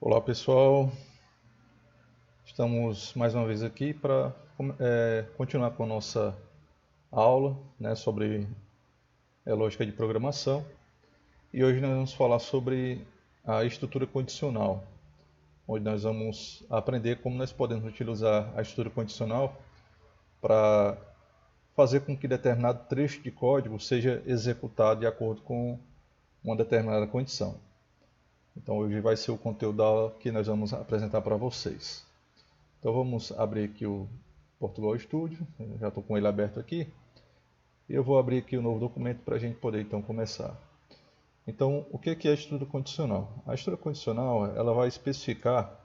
Olá pessoal, estamos mais uma vez aqui para continuar com a nossa aula, sobre lógica de programação, e hoje nós vamos falar sobre a estrutura condicional, onde nós vamos aprender como nós podemos utilizar a estrutura condicional para fazer com que determinado trecho de código seja executado de acordo com uma determinada condição. Então hoje vai ser o conteúdo da aula que nós vamos apresentar para vocês. Então vamos abrir aqui o Portugal Studio, eu já estou com ele aberto aqui. E eu vou abrir aqui o novo documento para a gente poder então começar. Então, o que é a estrutura condicional? A estrutura condicional ela vai especificar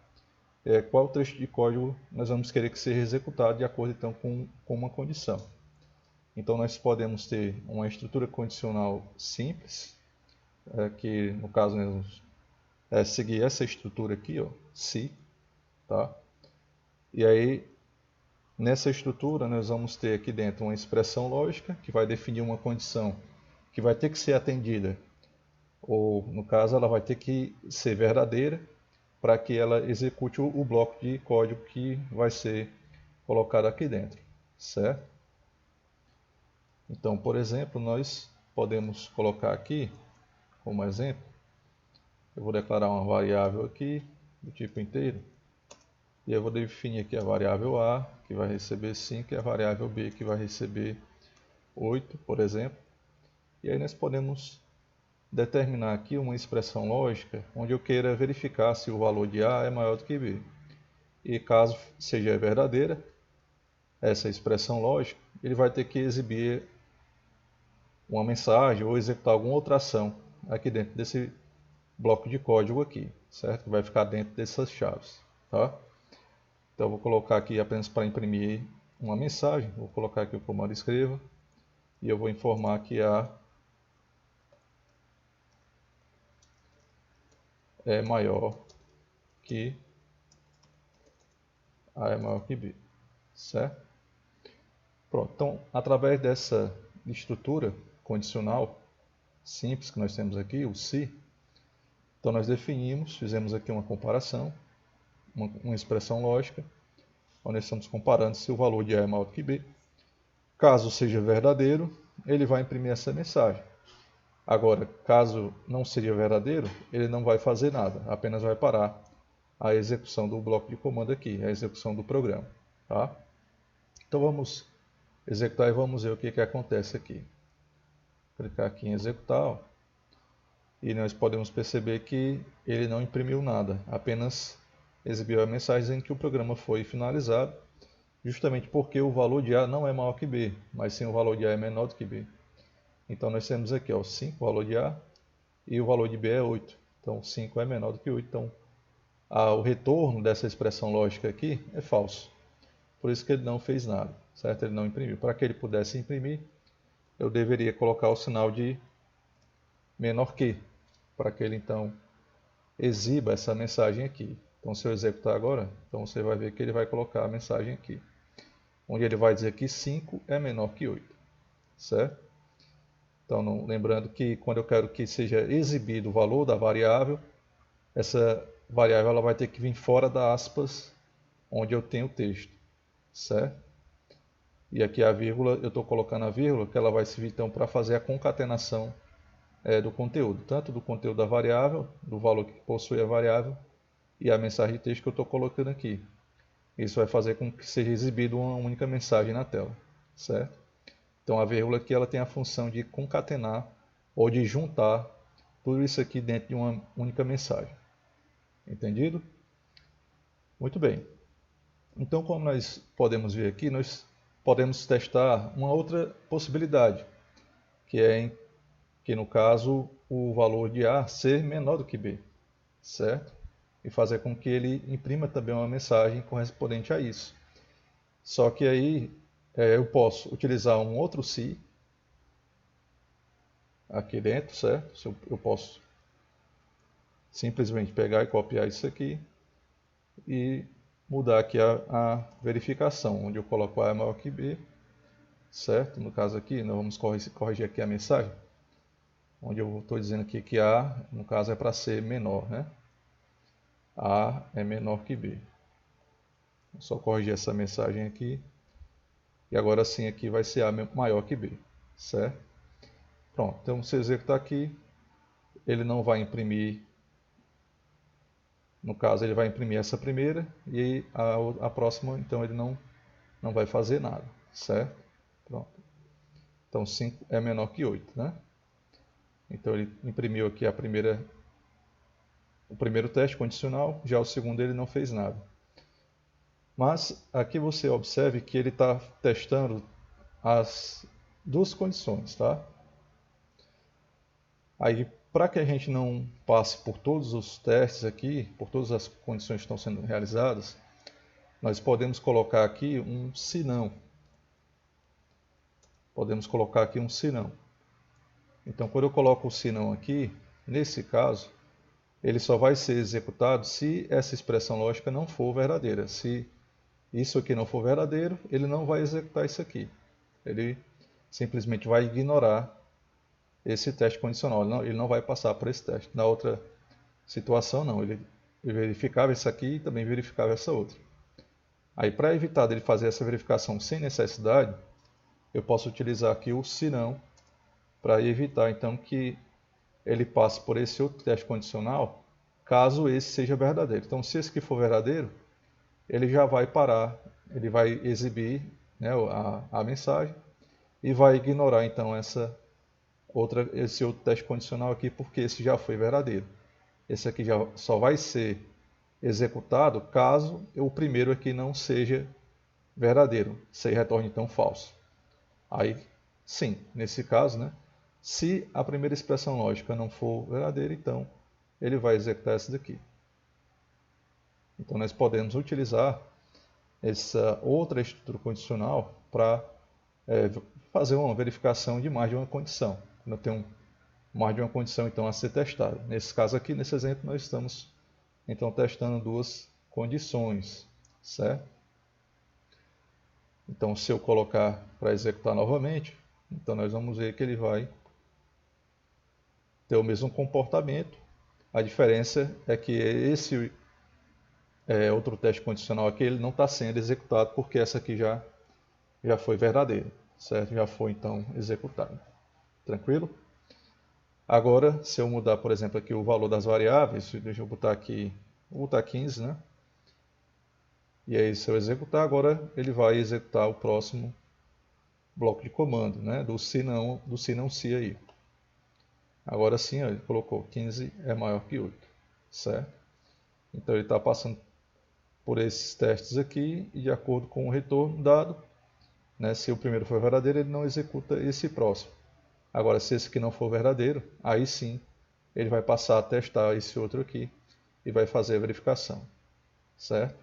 qual trecho de código nós vamos querer que seja executado de acordo então com uma condição. Então nós podemos ter uma estrutura condicional simples, que no caso nós vamos seguir essa estrutura aqui, ó, se, tá? E aí, nessa estrutura, nós vamos ter aqui dentro uma expressão lógica que vai definir uma condição que vai ter que ser atendida, ou no caso, ela vai ter que ser verdadeira para que ela execute o bloco de código que vai ser colocado aqui dentro, certo? Então, por exemplo, nós podemos colocar aqui, como exemplo, eu vou declarar uma variável aqui do tipo inteiro. E eu vou definir aqui a variável A, que vai receber 5, e a variável B, que vai receber 8, por exemplo. E aí nós podemos determinar aqui uma expressão lógica, onde eu queira verificar se o valor de A é maior do que B. E caso seja verdadeira, essa expressão lógica, ele vai ter que exibir uma mensagem ou executar alguma outra ação aqui dentro desse bloco de código aqui, certo? Que vai ficar dentro dessas chaves, tá? Então eu vou colocar aqui apenas para imprimir uma mensagem, vou colocar aqui o comando escreva e eu vou informar que A é maior que A é maior que B, certo? Pronto, então através dessa estrutura condicional simples que nós temos aqui, o se, então nós definimos, fizemos aqui uma comparação, uma expressão lógica, onde nós estamos comparando se o valor de A é maior do que B. Caso seja verdadeiro, ele vai imprimir essa mensagem. Agora, caso não seja verdadeiro, ele não vai fazer nada, apenas vai parar a execução do bloco de comando aqui, a execução do programa. Tá? Então vamos executar e vamos ver o que acontece aqui. Clicar aqui em executar, ó, e nós podemos perceber que ele não imprimiu nada, apenas exibiu a mensagem dizendo que o programa foi finalizado, justamente porque o valor de A não é maior que B, mas sim o valor de A é menor do que B. Então nós temos aqui ó, 5, o valor de A, e o valor de B é 8. Então 5 é menor do que 8. Então o retorno dessa expressão lógica aqui é falso. Por isso que ele não fez nada, certo? Ele não imprimiu. Para que ele pudesse imprimir, eu deveria colocar o sinal de menor que, para que ele então exiba essa mensagem aqui. Então se eu executar agora, então você vai ver que ele vai colocar a mensagem aqui, onde ele vai dizer que 5 é menor que 8, certo? Então, lembrando que quando eu quero que seja exibido o valor da variável, essa variável ela vai ter que vir fora da aspas onde eu tenho o texto, certo? E aqui a vírgula, eu estou colocando a vírgula, que ela vai servir então para fazer a concatenação do conteúdo, tanto do conteúdo da variável, do valor que possui a variável, e a mensagem de texto que eu estou colocando aqui. Isso vai fazer com que seja exibida uma única mensagem na tela, certo? Então a vírgula aqui ela tem a função de concatenar ou de juntar tudo isso aqui dentro de uma única mensagem. Entendido? Muito bem. Então, como nós podemos ver aqui, nós podemos testar uma outra possibilidade, que é que no caso o valor de A ser menor do que B, certo? E fazer com que ele imprima também uma mensagem correspondente a isso. Só que aí eu posso utilizar um outro se aqui dentro, certo? Eu posso simplesmente pegar e copiar isso aqui e mudar aqui a verificação, onde eu coloco A é maior que B, certo? No caso aqui, nós vamos corrigir aqui a mensagem, onde eu estou dizendo aqui que A, no caso, é para ser menor, né? A é menor que B. Vou só corrigir essa mensagem aqui. E agora sim aqui vai ser A maior que B, certo? Pronto, então se executar aqui, ele não vai imprimir, no caso ele vai imprimir essa primeira e a próxima, então ele não vai fazer nada, certo? Pronto. Então 5 é menor que 8, né? Então ele imprimiu aqui o primeiro teste condicional, já o segundo ele não fez nada. Mas aqui você observe que ele está testando as duas condições, tá? Aí, para que a gente não passe por todos os testes aqui, por todas as condições que estão sendo realizadas, nós podemos colocar aqui um senão. Podemos colocar aqui um senão. Então, quando eu coloco o senão aqui, nesse caso, ele só vai ser executado se essa expressão lógica não for verdadeira. Se isso aqui não for verdadeiro, ele não vai executar isso aqui. Ele simplesmente vai ignorar esse teste condicional. Ele não vai passar por esse teste. Na outra situação, não. Ele verificava isso aqui e também verificava essa outra. Aí, para evitar dele fazer essa verificação sem necessidade, eu posso utilizar aqui o senão para evitar, então, que ele passe por esse outro teste condicional, caso esse seja verdadeiro. Então, se esse aqui for verdadeiro, ele já vai parar, ele vai exibir, né, a mensagem e vai ignorar, então, esse outro teste condicional aqui, porque esse já foi verdadeiro. Esse aqui já só vai ser executado caso o primeiro aqui não seja verdadeiro, se retorne então falso. Aí, sim, nesse caso, né, se a primeira expressão lógica não for verdadeira, então ele vai executar essa daqui. Então nós podemos utilizar essa outra estrutura condicional para fazer uma verificação de mais de uma condição. Quando eu tenho mais de uma condição então a ser testada. Nesse caso aqui, nesse exemplo, nós estamos então testando duas condições, certo? Então se eu colocar para executar novamente, então nós vamos ver que ele vai ter o mesmo comportamento. A diferença é que esse outro teste condicional aqui ele não está sendo executado porque essa aqui já foi verdadeira, certo? Já foi então executada. Tranquilo? Agora, se eu mudar, por exemplo, aqui o valor das variáveis, deixa eu botar aqui, vou botar 15, né? E aí, se eu executar, agora ele vai executar o próximo bloco de comando, né? Do se não se aí. Agora sim, ó, ele colocou 15 é maior que 8, certo? Então ele está passando por esses testes aqui e de acordo com o retorno dado, né, se o primeiro for verdadeiro, ele não executa esse próximo. Agora, se esse aqui não for verdadeiro, aí sim ele vai passar a testar esse outro aqui e vai fazer a verificação, certo?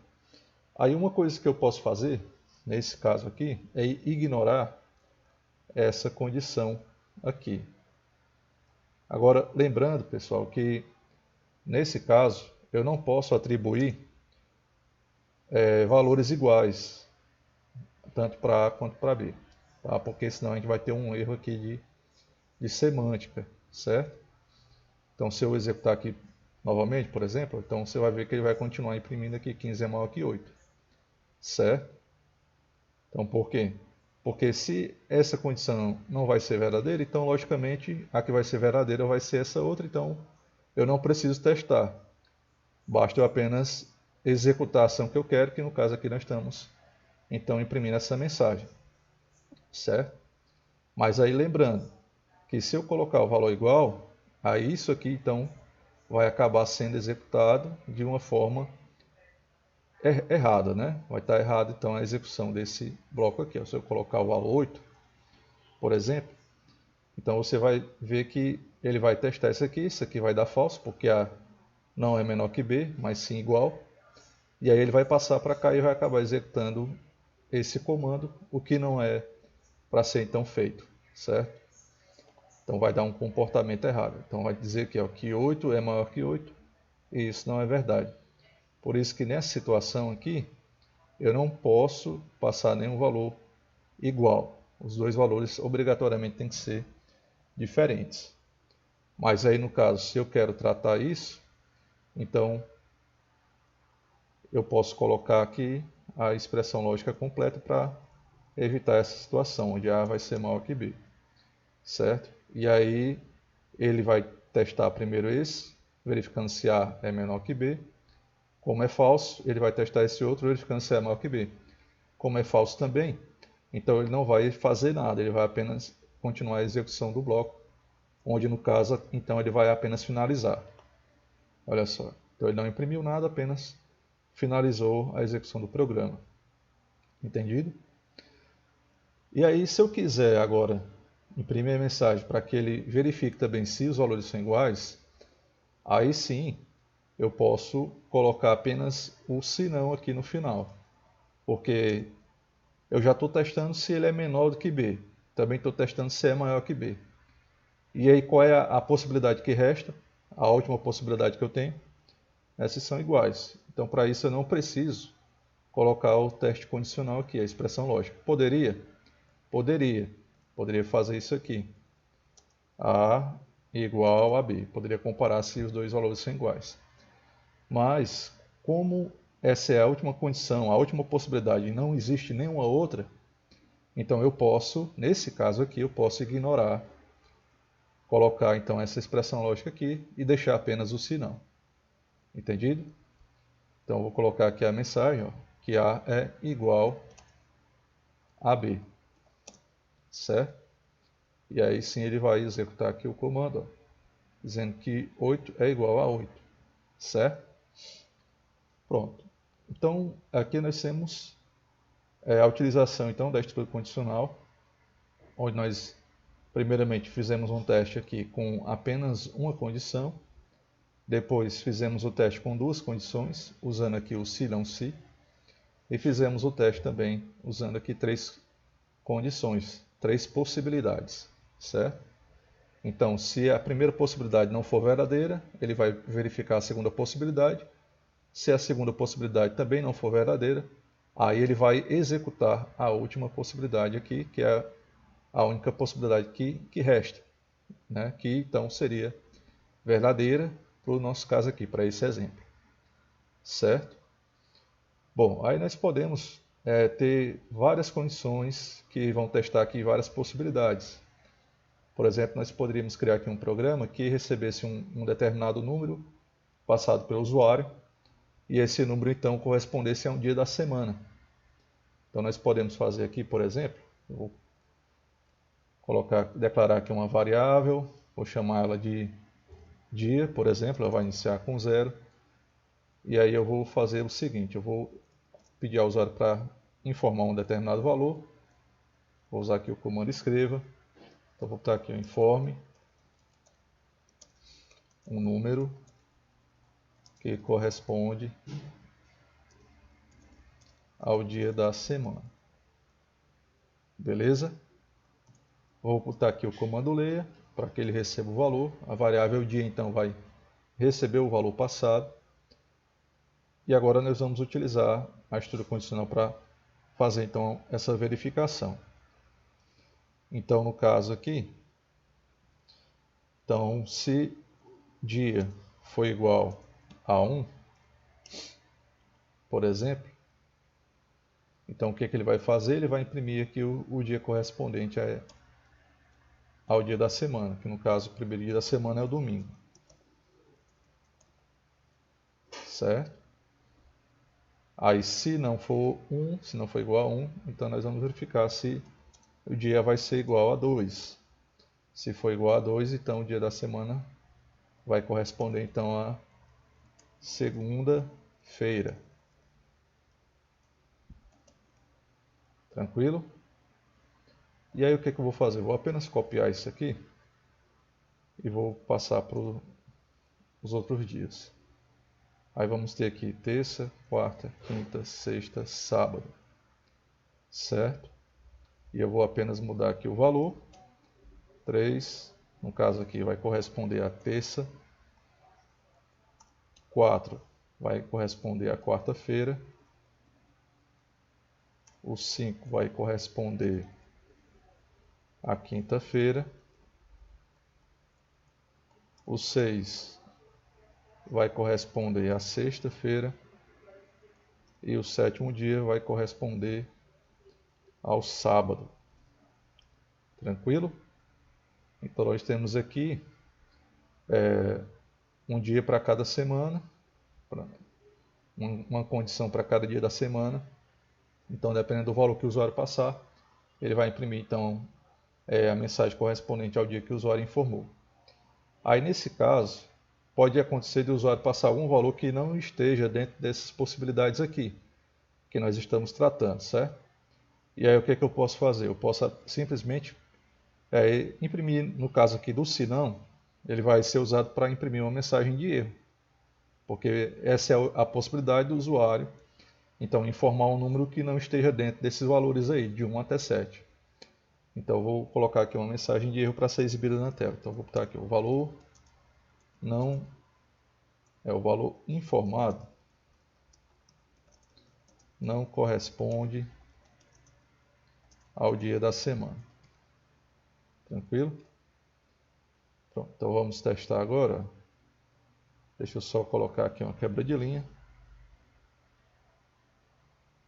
Aí uma coisa que eu posso fazer, nesse caso aqui, é ignorar essa condição aqui. Agora, lembrando, pessoal, que nesse caso eu não posso atribuir valores iguais, tanto para A quanto para B, tá? Porque senão a gente vai ter um erro aqui de semântica, certo? Então, se eu executar aqui novamente, por exemplo, então você vai ver que ele vai continuar imprimindo aqui 15 é maior que 8, certo? Então, por quê? Porque se essa condição não vai ser verdadeira, então, logicamente, a que vai ser verdadeira vai ser essa outra, então eu não preciso testar. Basta eu apenas executar a ação que eu quero, que no caso aqui nós estamos, então, imprimindo essa mensagem, certo? Mas aí, lembrando, que se eu colocar o valor igual, aí isso aqui, então, vai acabar sendo executado de uma forma errada, né? Vai estar errado, então, a execução desse bloco aqui. Se eu colocar o valor 8, por exemplo, então você vai ver que ele vai testar isso aqui vai dar falso, porque A não é menor que B, mas sim igual. E aí ele vai passar para cá e vai acabar executando esse comando, o que não é para ser então feito, certo? Então vai dar um comportamento errado. Então vai dizer que 8 é maior que 8, e isso não é verdade. Por isso que nessa situação aqui, eu não posso passar nenhum valor igual. Os dois valores obrigatoriamente têm que ser diferentes. Mas aí no caso, se eu quero tratar isso, então eu posso colocar aqui a expressão lógica completa para evitar essa situação, onde A vai ser maior que B, certo? E aí ele vai testar primeiro esse, verificando se A é menor que B. Como é falso, ele vai testar esse outro, verificando se A é maior que B. Como é falso também, então ele não vai fazer nada, ele vai apenas continuar a execução do bloco, onde no caso, então ele vai apenas finalizar. Olha só, então ele não imprimiu nada, apenas finalizou a execução do programa. Entendido? E aí, se eu quiser agora imprimir a mensagem para que ele verifique também se os valores são iguais, aí sim eu posso colocar apenas o se não aqui no final, porque eu já estou testando se ele é menor do que B, também estou testando se é maior que B. E aí qual é a possibilidade que resta? A última possibilidade que eu tenho? Essas são iguais. Então para isso eu não preciso colocar o teste condicional aqui, a expressão lógica. Poderia? Poderia. Poderia fazer isso aqui. A igual a B. Poderia comparar se os dois valores são iguais. Mas, como essa é a última condição, a última possibilidade, e não existe nenhuma outra, então eu posso, nesse caso aqui, eu posso ignorar, colocar então essa expressão lógica aqui e deixar apenas o se não. Entendido? Então eu vou colocar aqui a mensagem, ó, que A é igual a B. Certo? E aí sim ele vai executar aqui o comando, ó, dizendo que 8 é igual a 8. Certo? Pronto. Então aqui nós temos a utilização então da estrutura condicional, onde nós primeiramente fizemos um teste aqui com apenas uma condição, depois fizemos o teste com duas condições, usando aqui o se não se, e fizemos o teste também usando aqui três condições, três possibilidades, certo? Então, se a primeira possibilidade não for verdadeira, ele vai verificar a segunda possibilidade. Se a segunda possibilidade também não for verdadeira, aí ele vai executar a última possibilidade aqui, que é a única possibilidade que resta, né? Que então seria verdadeira para o nosso caso aqui, para esse exemplo. Certo? Bom, aí nós podemos ter várias condições que vão testar aqui várias possibilidades. Por exemplo, nós poderíamos criar aqui um programa que recebesse um determinado número passado pelo usuário e esse número então correspondesse a um dia da semana. Então nós podemos fazer aqui, por exemplo, eu vou declarar aqui uma variável, vou chamar ela de dia, por exemplo, ela vai iniciar com 0. E aí eu vou fazer o seguinte, eu vou pedir ao usuário para informar um determinado valor. Vou usar aqui o comando escreva. Então vou botar aqui o informe um número que corresponde ao dia da semana. Beleza? Vou botar aqui o comando leia para que ele receba o valor. A variável dia então vai receber o valor passado. E agora nós vamos utilizar a estrutura condicional para fazer então essa verificação. Então no caso aqui, então se dia for igual a 1, por exemplo, então o que ele vai fazer? Ele vai imprimir aqui o dia correspondente ao dia da semana, que no caso o primeiro dia da semana é o domingo. Certo? Aí se não for 1, se não for igual a 1, então nós vamos verificar se o dia vai ser igual a 2. Se for igual a 2, então o dia da semana vai corresponder então a segunda-feira. Tranquilo? E aí o que eu vou fazer? Eu vou apenas copiar isso aqui e vou passar para os outros dias. Aí vamos ter aqui terça, quarta, quinta, sexta, sábado. Certo? E eu vou apenas mudar aqui o valor. 3, no caso aqui, vai corresponder a terça. 4 vai corresponder a quarta-feira. O 5 vai corresponder a quinta-feira. O 6 vai corresponder a sexta-feira. e o sétimo dia vai corresponder ao sábado. Tranquilo? Então nós temos aqui um dia para cada semana, uma condição para cada dia da semana. Então, dependendo do valor que o usuário passar, ele vai imprimir então a mensagem correspondente ao dia que o usuário informou. Aí, nesse caso, pode acontecer de o usuário passar algum valor que não esteja dentro dessas possibilidades aqui, que nós estamos tratando, certo? E aí, o que é que eu posso fazer? Eu posso simplesmente imprimir, no caso aqui do se não, ele vai ser usado para imprimir uma mensagem de erro, porque essa é a possibilidade do usuário, então, informar um número que não esteja dentro desses valores aí, de 1 até 7. Então, eu vou colocar aqui uma mensagem de erro para ser exibida na tela. Então, eu vou botar aqui o valor não é o valor informado não corresponde ao dia da semana. Tranquilo? Pronto, então vamos testar agora. Deixa eu só colocar aqui uma quebra de linha.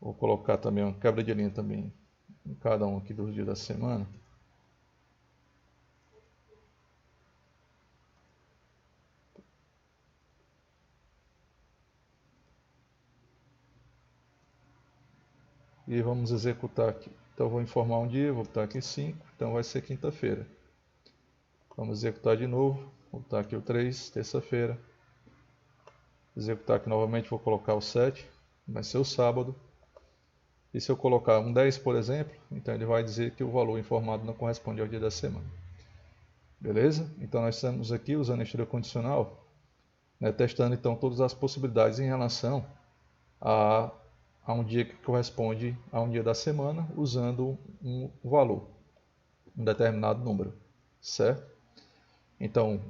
Vou colocar também uma quebra de linha também em cada um aqui dos dias da semana. E vamos executar aqui. Então vou informar um dia, vou botar aqui 5, então vai ser quinta-feira. Vamos executar de novo, vou botar aqui o 3, terça-feira. Executar aqui novamente, vou colocar o 7, vai ser o sábado. E se eu colocar um 10, por exemplo, então ele vai dizer que o valor informado não corresponde ao dia da semana. Beleza? Então nós estamos aqui usando a história condicional, testando então todas as possibilidades em relação a um dia que corresponde a um dia da semana, usando um valor, um determinado número, certo? Então,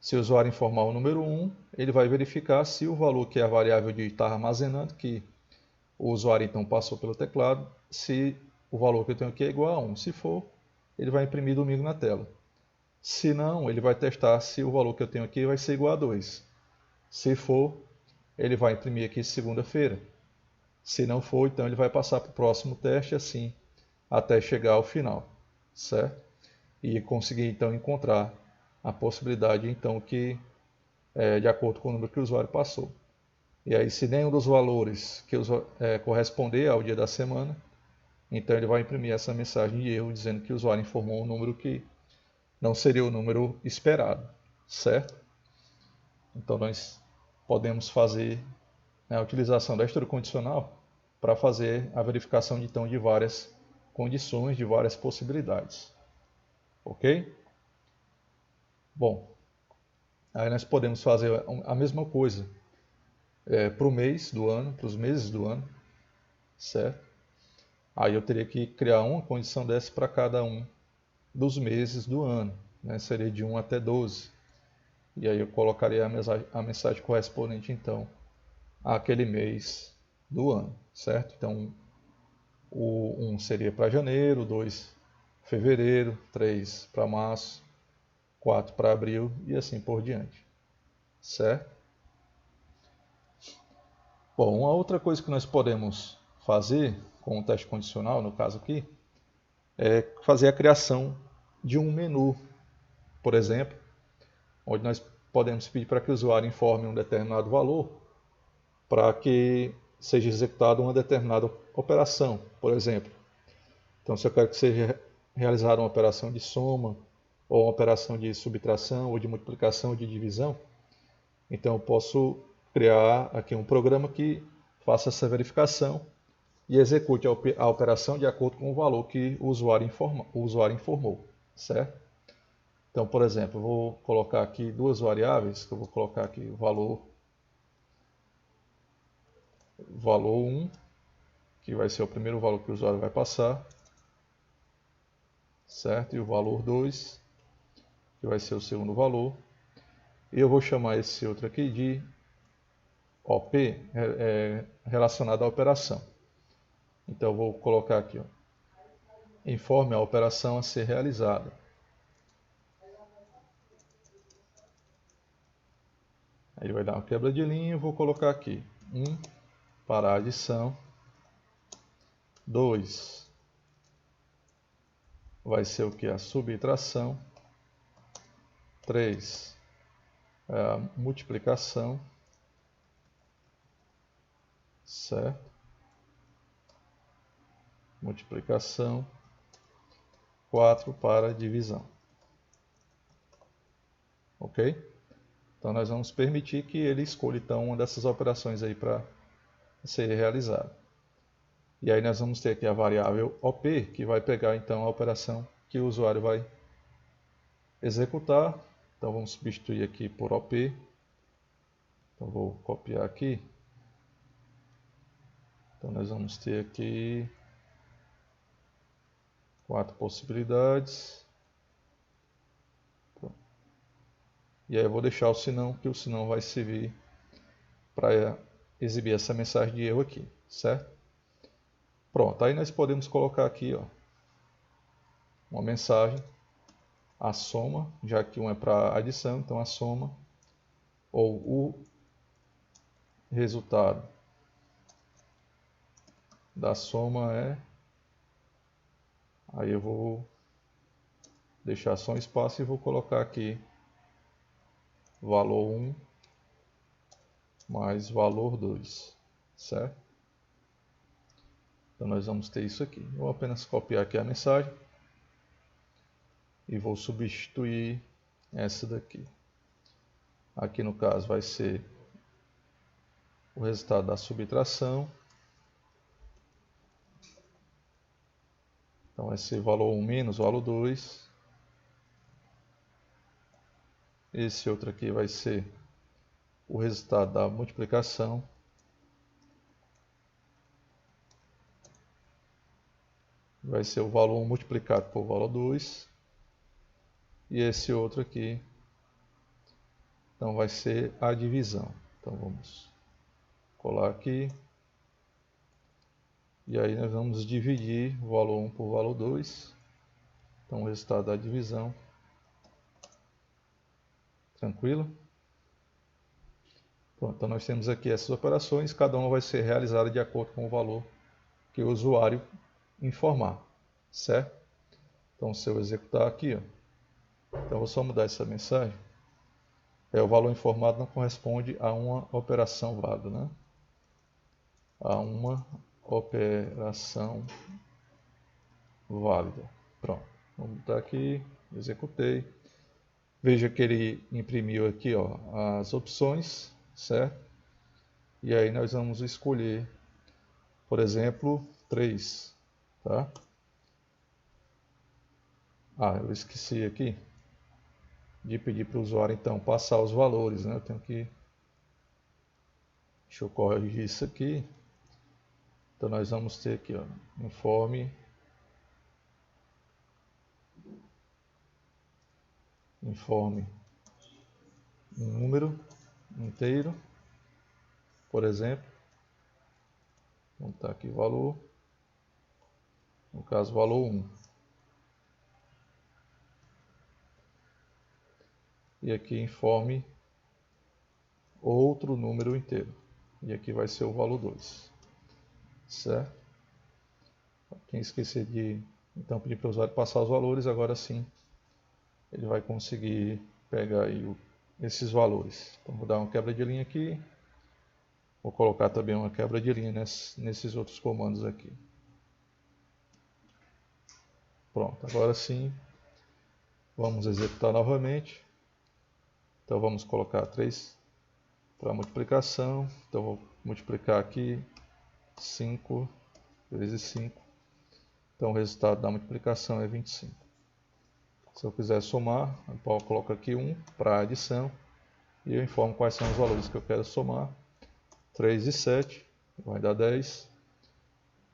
se o usuário informar o número 1, ele vai verificar se o valor que a variável de está armazenando, que o usuário então passou pelo teclado, se o valor que eu tenho aqui é igual a 1. Se for, ele vai imprimir domingo na tela. Se não, ele vai testar se o valor que eu tenho aqui vai ser igual a 2. Se for, ele vai imprimir aqui segunda-feira. Se não for, então ele vai passar para o próximo teste assim, até chegar ao final, certo? E conseguir então encontrar a possibilidade então que de acordo com o número que o usuário passou. E aí, se nenhum dos valores que corresponder ao dia da semana, então ele vai imprimir essa mensagem de erro dizendo que o usuário informou um número que não seria o número esperado, certo? Então nós podemos fazer a utilização da história condicional para fazer a verificação então de várias condições, de várias possibilidades. Ok? Bom, aí nós podemos fazer a mesma coisa para o mês do ano, para os meses do ano, certo? Aí eu teria que criar uma condição dessa para cada um dos meses do ano, seria de 1 até 12. E aí eu colocaria a mensagem correspondente então àquele mês do ano, certo? Então o 1 seria para janeiro, 2 fevereiro, 3 para março, 4 para abril e assim por diante, certo? Bom, uma outra coisa que nós podemos fazer com o teste condicional, no caso aqui, é fazer a criação de um menu, por exemplo, onde nós podemos pedir para que o usuário informe um determinado valor para que seja executada uma determinada operação, por exemplo. Então, se eu quero que seja realizada uma operação de soma, ou uma operação de subtração, ou de multiplicação, ou de divisão, então eu posso criar aqui um programa que faça essa verificação e execute a operação de acordo com o valor que o usuário informou, certo? Então, por exemplo, eu vou colocar aqui duas variáveis, que eu vou colocar aqui o valor 1, que vai ser o primeiro valor que o usuário vai passar, certo? E o valor 2, que vai ser o segundo valor. E eu vou chamar esse outro aqui de OP, relacionado à operação. Então eu vou colocar aqui, informe a operação a ser realizada. Aí vai dar uma quebra de linha, eu vou colocar aqui 1 para a adição. 2 vai ser o que? A subtração. 3 é a multiplicação, certo? Multiplicação. 4 para a divisão. Ok? Então nós vamos permitir que ele escolha então uma dessas operações aí para ser realizada. E aí nós vamos ter aqui a variável OP, que vai pegar então a operação que o usuário vai executar. Então vamos substituir aqui por OP. Então vou copiar aqui. Então nós vamos ter aqui 4 possibilidades. Pronto. E aí eu vou deixar o senão, que o senão vai servir para exibir essa mensagem de erro aqui, certo? Pronto, aí nós podemos colocar aqui, ó, uma mensagem, a soma, já que um é para adição, então a soma, ou o resultado da soma é... Aí eu vou deixar só um espaço e vou colocar aqui valor 1 mais valor 2, certo? Então nós vamos ter isso aqui. Eu vou apenas copiar aqui a mensagem e vou substituir essa daqui. Aqui no caso vai ser o resultado da subtração. Então vai ser valor 1 menos valor 2. Esse outro aqui vai ser o resultado da multiplicação. Vai ser o valor 1 multiplicado por valor 2. E esse outro aqui, então vai ser a divisão. Então vamos colar aqui. E aí nós vamos dividir o valor 1 por valor 2. Então o resultado da divisão. Tranquilo? Pronto, então nós temos aqui essas operações, cada uma vai ser realizada de acordo com o valor que o usuário informar, certo? Então se eu executar aqui, ó, então eu vou só mudar essa mensagem. O valor informado não corresponde a uma operação válida, né? A uma operação válida. Pronto, vamos botar aqui, executei. Veja que ele imprimiu aqui, ó, as opções, certo? E aí nós vamos escolher, por exemplo, 3, tá? Ah, eu esqueci aqui de pedir para o usuário então passar os valores, né? Eu tenho que... Deixa eu corrigir isso aqui. Então nós vamos ter aqui, ó, informe um número inteiro, por exemplo. Vamos botar aqui valor, no caso valor 1. E aqui informe outro número inteiro. E aqui vai ser o valor 2. Certo? Quem esquecer de então pedir para o usuário passar os valores, agora sim ele vai conseguir pegar aí esses valores. Então vou dar uma quebra de linha aqui. Vou colocar também uma quebra de linha nesses outros comandos aqui. Pronto, agora sim vamos executar novamente. Então vamos colocar 3 para multiplicação. Então vou multiplicar aqui 5 vezes 5. Então o resultado da multiplicação é 25. Se eu quiser somar, eu coloco aqui 1 para adição. E eu informo quais são os valores que eu quero somar. 3 e 7 vai dar 10.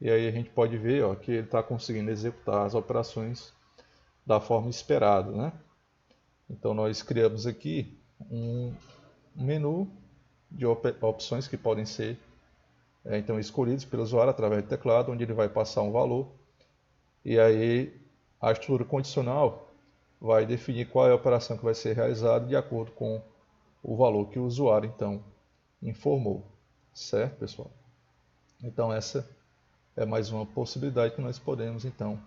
E aí a gente pode ver, ó, que ele está conseguindo executar as operações da forma esperada, né? Então nós criamos aqui um menu de opções que podem ser então escolhidos pelo usuário através do teclado, onde ele vai passar um valor. E aí a estrutura condicional vai definir qual é a operação que vai ser realizada de acordo com o valor que o usuário então informou. Certo, pessoal? Então essa é mais uma possibilidade que nós podemos então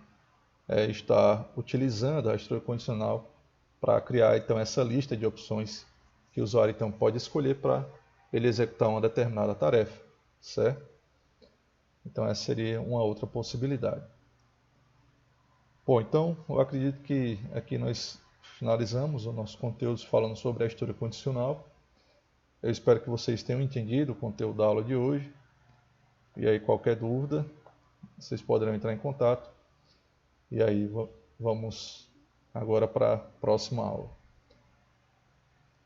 estar utilizando a estrutura condicional para criar então essa lista de opções que o usuário então pode escolher para ele executar uma determinada tarefa, certo? Então essa seria uma outra possibilidade. Bom, então eu acredito que aqui nós finalizamos o nosso conteúdo falando sobre a estrutura condicional. Eu espero que vocês tenham entendido o conteúdo da aula de hoje. E aí qualquer dúvida, vocês poderão entrar em contato. E aí vamos agora para a próxima aula.